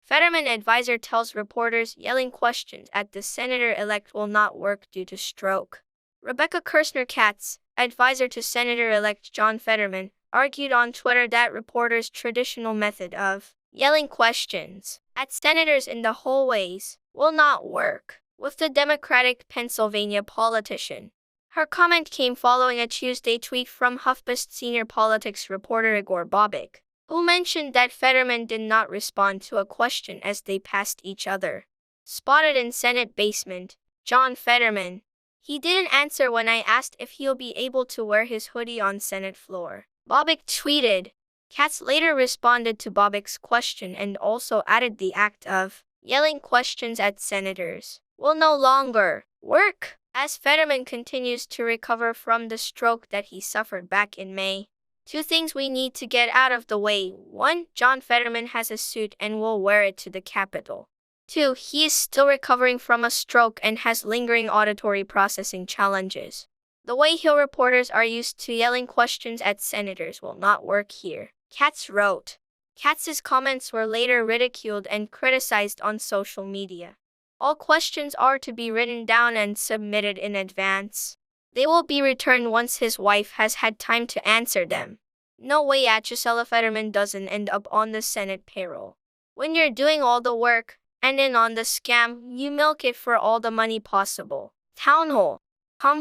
Fetterman advisor tells reporters yelling questions at the senator-elect will not work due to stroke. Rebecca Katz, advisor to Senator-elect John Fetterman, argued on Twitter that reporters' traditional method of yelling questions at senators in the hallways will not work with the Democratic Pennsylvania politician. Her comment came following a Tuesday tweet from HuffPost senior politics reporter Igor Bobic, who mentioned that Fetterman did not respond to a question as they passed each other. Spotted in Senate basement, John Fetterman. He didn't answer when I asked if he'll be able to wear his hoodie on Senate floor, Bobic tweeted. Katz later responded to Bobic's question and also added the act of yelling questions at senators will no longer work as Fetterman continues to recover from the stroke that he suffered back in May. Two things we need to get out of the way. 1. John Fetterman has a suit and will wear it to the Capitol. 2. He is still recovering from a stroke and has lingering auditory processing challenges. The way Hill reporters are used to yelling questions at senators will not work here, Katz wrote. Katz's comments were later ridiculed and criticized on social media. All questions are to be written down and submitted in advance. They will be returned once his wife has had time to answer them. No way Gisela Fetterman doesn't end up on the Senate payroll. When you're doing all the work and in on the scam, you milk it for all the money possible. Town Hall.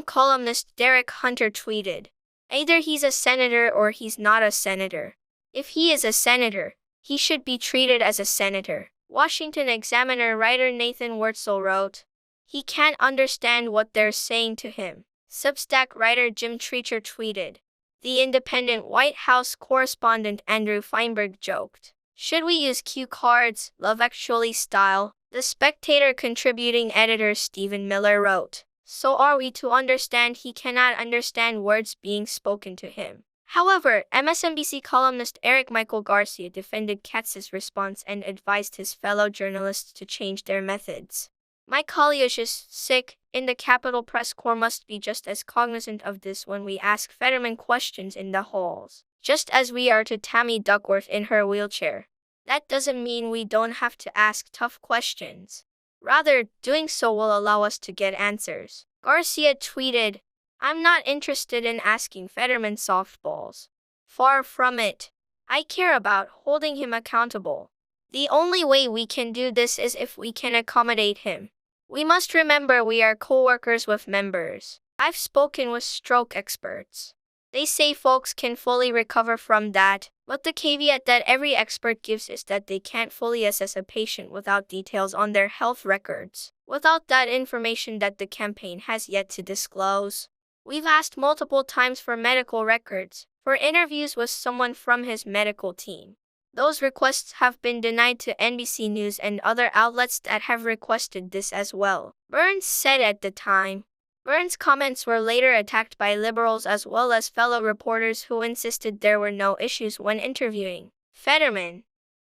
Columnist Derek Hunter tweeted, either he's a senator or he's not a senator. If he is a senator, he should be treated as a senator. Washington Examiner writer Nathan Wurtzel wrote, he can't understand what they're saying to him. Substack writer Jim Treacher tweeted. The Independent White House correspondent Andrew Feinberg joked, should we use cue cards, Love Actually style? The Spectator contributing editor Stephen Miller wrote, so are we to understand he cannot understand words being spoken to him. However, MSNBC columnist Eric Michael Garcia defended Katz's response and advised his fellow journalists to change their methods. My colleague is sick, in the Capitol press corps must be just as cognizant of this when we ask Fetterman questions in the halls, just as we are to Tammy Duckworth in her wheelchair. That doesn't mean we don't have to ask tough questions. Rather, doing so will allow us to get answers. Garcia tweeted, I'm not interested in asking Fetterman softballs. Far from it. I care about holding him accountable. The only way we can do this is if we can accommodate him. We must remember we are co-workers with members. I've spoken with stroke experts. They say folks can fully recover from that, but the caveat that every expert gives is that they can't fully assess a patient without details on their health records, without that information that the campaign has yet to disclose. We've asked multiple times for medical records, for interviews with someone from his medical team. Those requests have been denied to NBC News and other outlets that have requested this as well, Burns said at the time. Burns' comments were later attacked by liberals as well as fellow reporters who insisted there were no issues when interviewing Fetterman.